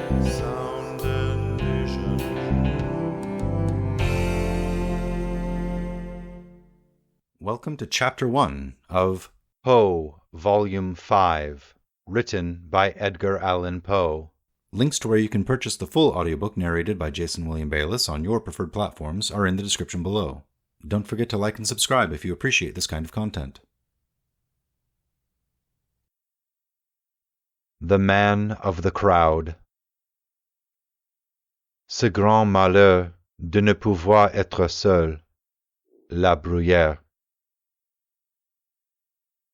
Sound Envision. Welcome to Chapter 1 of Poe, Volume 5, written by Edgar Allan Poe. Links to where you can purchase the full audiobook narrated by Jason William Bayless on your preferred platforms are in the description below. Don't forget to like and subscribe if you appreciate this kind of content. The Man of the Crowd. Ce grand malheur de ne pouvoir être seul. La Bruyère.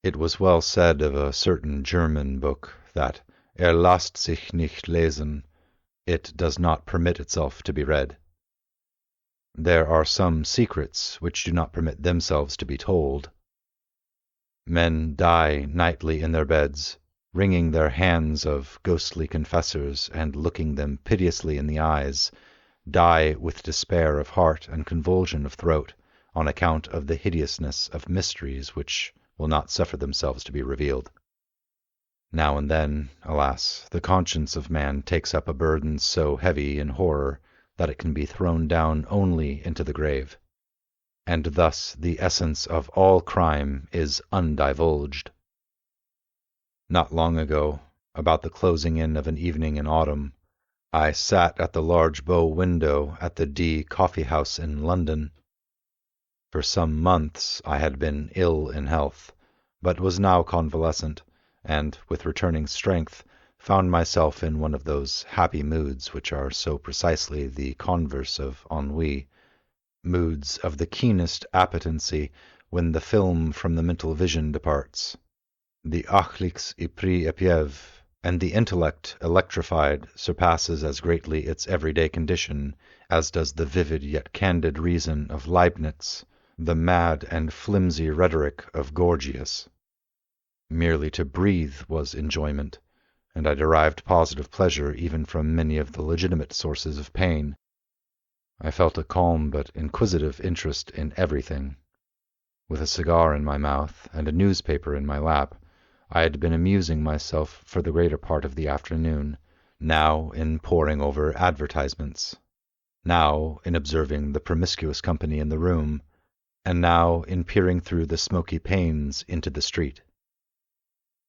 It was well said of a certain German book that lasst sich nicht lesen, it does not permit itself to be read. There are some secrets which do not permit themselves to be told. Men die nightly in their beds, wringing their hands of ghostly confessors and looking them piteously in the eyes, die with despair of heart and convulsion of throat on account of the hideousness of mysteries which will not suffer themselves to be revealed. Now and then, alas, the conscience of man takes up a burden so heavy in horror that it can be thrown down only into the grave, and thus the essence of all crime is undivulged. Not long ago, about the closing in of an evening in autumn, I sat at the large bow window at the D Coffee House in London. For some months I had been ill in health, but was now convalescent, and, with returning strength, found myself in one of those happy moods which are so precisely the converse of ennui, moods of the keenest appetency when the film from the mental vision departs, the achlics ipris epiev, and the intellect, electrified, surpasses as greatly its everyday condition as does the vivid yet candid reason of Leibniz, the mad and flimsy rhetoric of Gorgias. Merely to breathe was enjoyment, and I derived positive pleasure even from many of the legitimate sources of pain. I felt a calm but inquisitive interest in everything. With a cigar in my mouth and a newspaper in my lap, I had been amusing myself for the greater part of the afternoon, now in poring over advertisements, now in observing the promiscuous company in the room, and now in peering through the smoky panes into the street.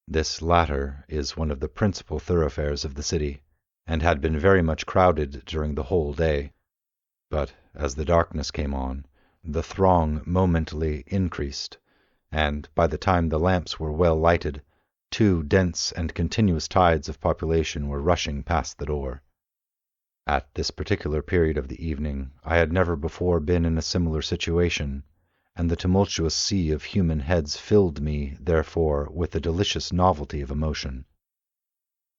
This latter is one of the principal thoroughfares of the city, and had been very much crowded during the whole day. But as the darkness came on, the throng momently increased, and by the time the lamps were well lighted, two dense and continuous tides of population were rushing past the door. At this particular period of the evening I had never before been in a similar situation, and the tumultuous sea of human heads filled me, therefore, with a delicious novelty of emotion.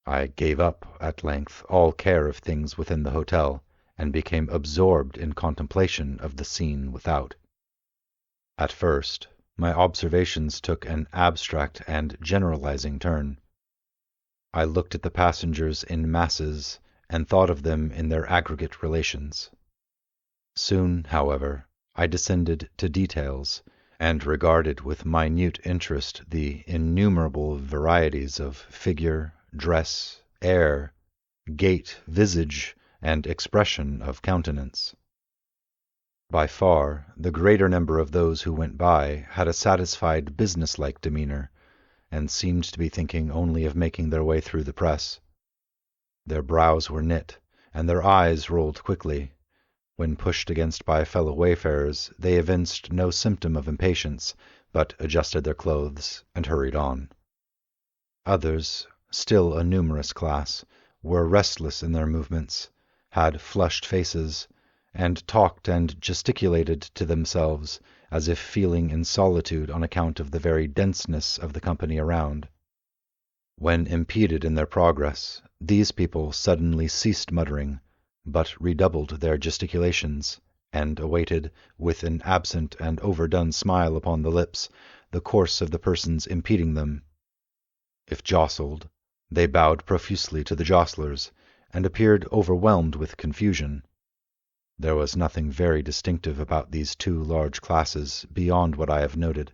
I gave up, at length, all care of things within the hotel, and became absorbed in contemplation of the scene without. At first, my observations took an abstract and generalizing turn. I looked at the passengers in masses, and thought of them in their aggregate relations. Soon, however, I descended to details, and regarded with minute interest the innumerable varieties of figure, dress, air, gait, visage, and expression of countenance. By far the greater number of those who went by had a satisfied business-like demeanor, and seemed to be thinking only of making their way through the press. Their brows were knit, and their eyes rolled quickly. When pushed against by fellow wayfarers, they evinced no symptom of impatience, but adjusted their clothes and hurried on. Others, still a numerous class, were restless in their movements, had flushed faces, and talked and gesticulated to themselves as if feeling in solitude on account of the very denseness of the company around. When impeded in their progress, these people suddenly ceased muttering, but redoubled their gesticulations, and awaited, with an absent and overdone smile upon the lips, the course of the persons impeding them. If jostled, they bowed profusely to the jostlers, and appeared overwhelmed with confusion. There was nothing very distinctive about these two large classes beyond what I have noted.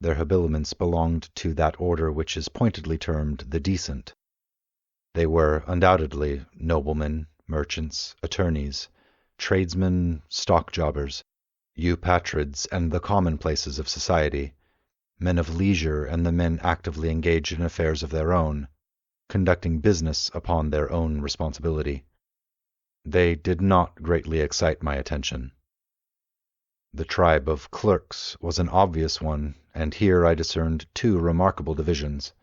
Their habiliments belonged to that order which is pointedly termed the decent. They were undoubtedly noblemen, merchants, attorneys, tradesmen, stock jobbers, eupatrids, and the commonplaces of society, men of leisure and the men actively engaged in affairs of their own, conducting business upon their own responsibility. They did not greatly excite my attention. The tribe of clerks was an obvious one, and here I discerned two remarkable divisions.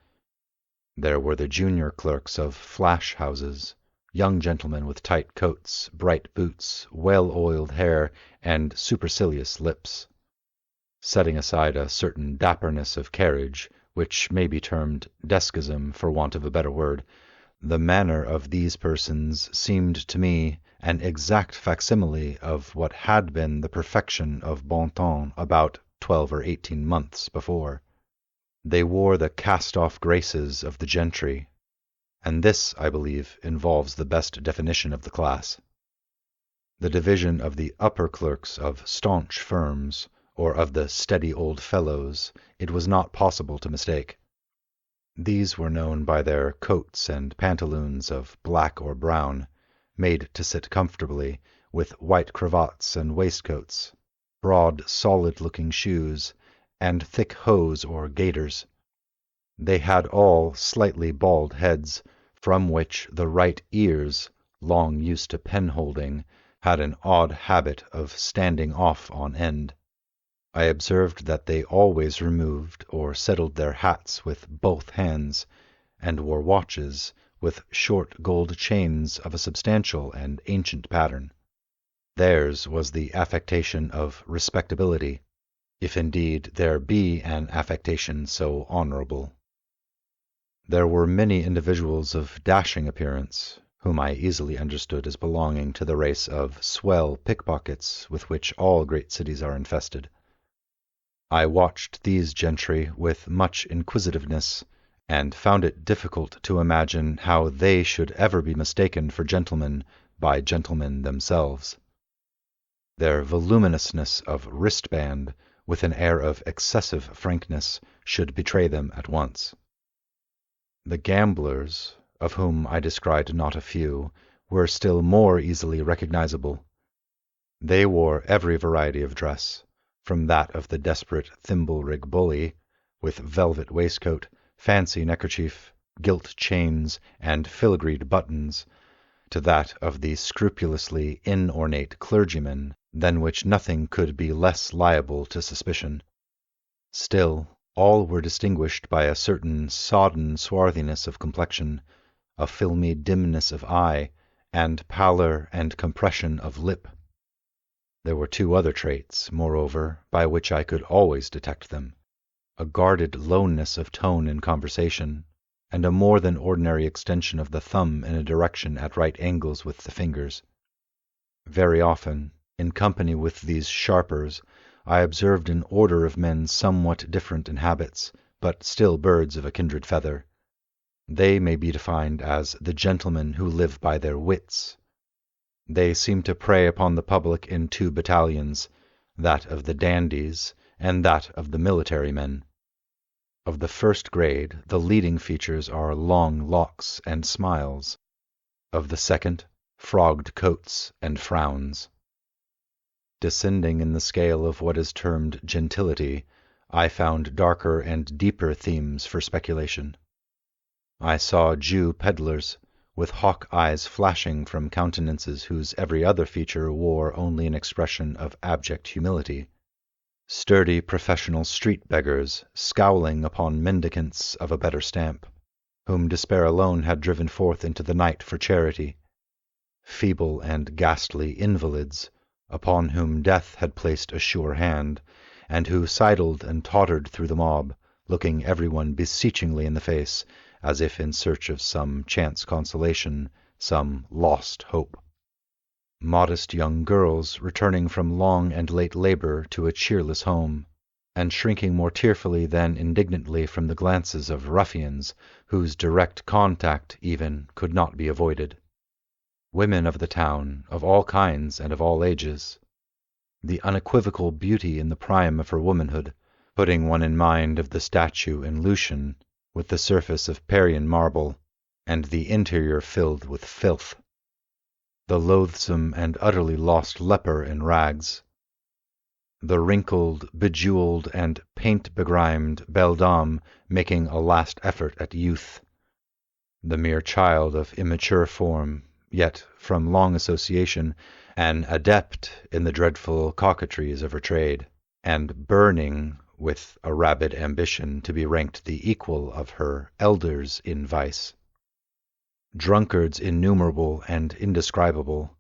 There were the junior clerks of flash houses, young gentlemen with tight coats, bright boots, well-oiled hair, and supercilious lips. Setting aside a certain dapperness of carriage, which may be termed deschism for want of a better word, the manner of these persons seemed to me an exact facsimile of what had been the perfection of bon ton about 12 or 18 months before. They wore the cast-off graces of the gentry, and this, I believe, involves the best definition of the class. The division of the upper clerks of staunch firms, or of the steady old fellows, it was not possible to mistake. These were known by their coats and pantaloons of black or brown, made to sit comfortably, with white cravats and waistcoats, broad, solid-looking shoes, and thick hose or gaiters. They had all slightly bald heads, from which the right ears, long used to pen-holding, had an odd habit of standing off on end. I observed that they always removed or settled their hats with both hands, and wore watches with short gold chains of a substantial and ancient pattern. Theirs was the affectation of respectability, if indeed there be an affectation so honorable. There were many individuals of dashing appearance, whom I easily understood as belonging to the race of swell pickpockets with which all great cities are infested. I watched these gentry with much inquisitiveness, and found it difficult to imagine how they should ever be mistaken for gentlemen by gentlemen themselves. Their voluminousness of wristband, with an air of excessive frankness, should betray them at once. The gamblers, of whom I descried not a few, were still more easily recognizable. They wore every variety of dress, from that of the desperate thimble-rig bully, with velvet waistcoat, fancy neckerchief, gilt chains, and filigreed buttons, to that of the scrupulously inornate clergyman, than which nothing could be less liable to suspicion. Still, all were distinguished by a certain sodden swarthiness of complexion, a filmy dimness of eye, and pallor and compression of lip. There were two other traits, moreover, by which I could always detect them: a guarded lowness of tone in conversation, and a more than ordinary extension of the thumb in a direction at right angles with the fingers. Very often, in company with these sharpers, I observed an order of men somewhat different in habits, but still birds of a kindred feather. They may be defined as the gentlemen who live by their wits. They seem to prey upon the public in two battalions, that of the dandies and that of the military men. Of the first grade, the leading features are long locks and smiles; of the second, frogged coats and frowns. Descending in the scale of what is termed gentility, I found darker and deeper themes for speculation. I saw Jew pedlars, with hawk eyes flashing from countenances whose every other feature wore only an expression of abject humility; sturdy professional street beggars scowling upon mendicants of a better stamp, whom despair alone had driven forth into the night for charity; feeble and ghastly invalids, upon whom death had placed a sure hand, and who sidled and tottered through the mob, looking everyone beseechingly in the face, as if in search of some chance consolation, some lost hope; modest young girls returning from long and late labor to a cheerless home, and shrinking more tearfully than indignantly from the glances of ruffians, whose direct contact, even, could not be avoided; women of the town, of all kinds and of all ages; the unequivocal beauty in the prime of her womanhood, putting one in mind of the statue in Lucian, with the surface of Parian marble, and the interior filled with filth. The loathsome and utterly lost leper in rags, the wrinkled, bejeweled, and paint-begrimed beldame making a last effort at youth, the mere child of immature form, yet, from long association, an adept in the dreadful coquetries of her trade, and burning with a rabid ambition to be ranked the equal of her elders in vice. Drunkards innumerable and indescribable,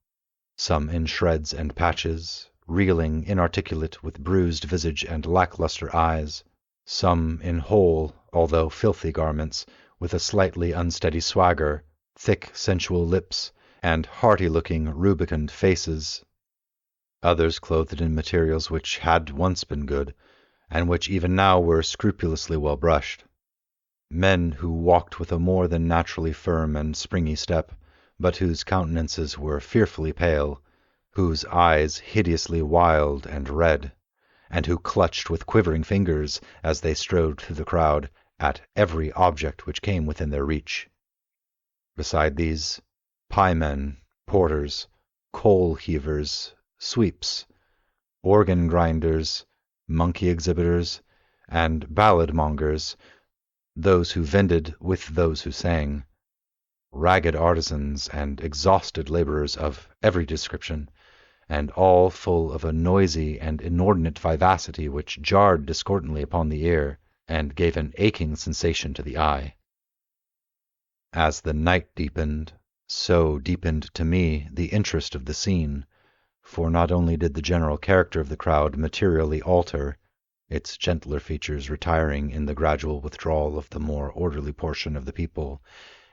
some in shreds and patches, reeling, inarticulate, with bruised visage and lackluster eyes, some in whole, although filthy garments, with a slightly unsteady swagger, thick, sensual lips, and hearty-looking, rubicund faces. Others clothed in materials which had once been good, and which even now were scrupulously well brushed. Men who walked with a more than naturally firm and springy step, but whose countenances were fearfully pale, whose eyes hideously wild and red, and who clutched with quivering fingers, as they strode through the crowd, at every object which came within their reach. Beside these, piemen, porters, coal-heavers, sweeps, organ-grinders, monkey-exhibitors, and ballad-mongers, those who vended with those who sang, ragged artisans and exhausted laborers of every description, and all full of a noisy and inordinate vivacity which jarred discordantly upon the ear and gave an aching sensation to the eye. As the night deepened, so deepened to me the interest of the scene, for not only did the general character of the crowd materially alter, its gentler features retiring in the gradual withdrawal of the more orderly portion of the people,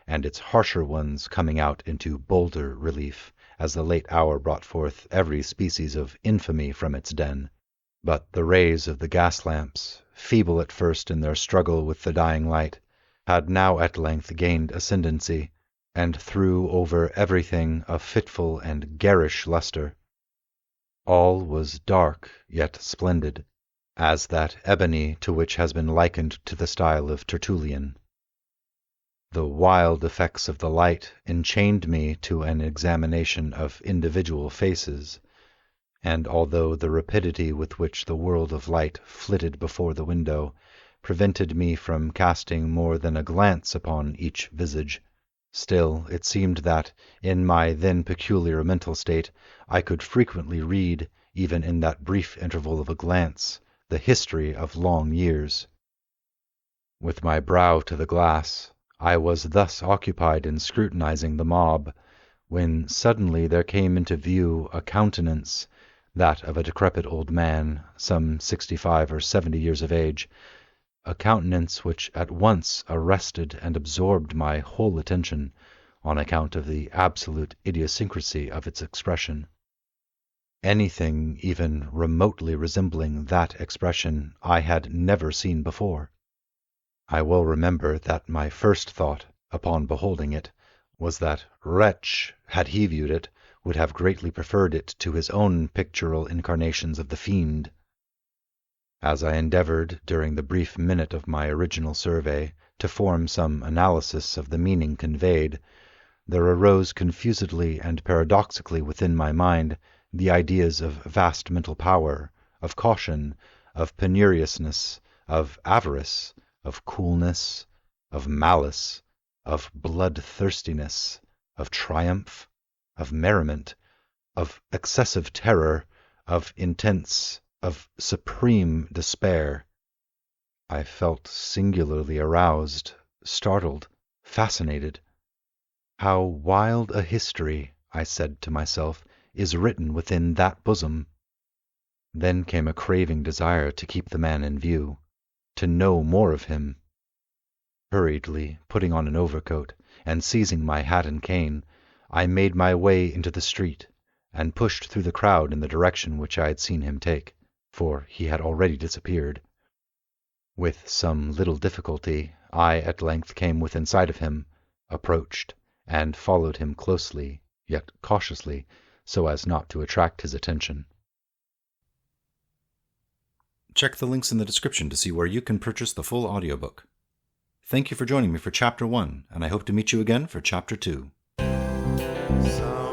and its harsher ones coming out into bolder relief, as the late hour brought forth every species of infamy from its den. But the rays of the gas lamps, feeble at first in their struggle with the dying light, had now at length gained ascendancy, and threw over everything a fitful and garish lustre. All was dark yet splendid, as that ebony to which has been likened to the style of Tertullian. The wild effects of the light enchained me to an examination of individual faces, and although the rapidity with which the world of light flitted before the window prevented me from casting more than a glance upon each visage, still it seemed that, in my then peculiar mental state, I could frequently read, even in that brief interval of a glance, the history of long years. With my brow to the glass, I was thus occupied in scrutinizing the mob, when suddenly there came into view a countenance, that of a decrepit old man, some 65 or 70 years of age, a countenance which at once arrested and absorbed my whole attention, on account of the absolute idiosyncrasy of its expression. Anything even remotely resembling that expression I had never seen before. I well remember that my first thought, upon beholding it, was that wretch, had he viewed it, would have greatly preferred it to his own pictorial incarnations of the fiend. As I endeavored, during the brief minute of my original survey, to form some analysis of the meaning conveyed, there arose confusedly and paradoxically within my mind the ideas of vast mental power, of caution, of penuriousness, of avarice, of coolness, of malice, of bloodthirstiness, of triumph, of merriment, of excessive terror, of intense, of supreme despair. I felt singularly aroused, startled, fascinated. How wild a history, I said to myself, is written within that bosom. Then came a craving desire to keep the man in view, to know more of him. Hurriedly putting on an overcoat, and seizing my hat and cane, I made my way into the street, and pushed through the crowd in the direction which I had seen him take, for he had already disappeared. With some little difficulty, I at length came within sight of him, approached, and followed him closely, yet cautiously, so as not to attract his attention. Check the links in the description to see where you can purchase the full audiobook. Thank you for joining me for Chapter 1, and I hope to meet you again for Chapter 2. Sound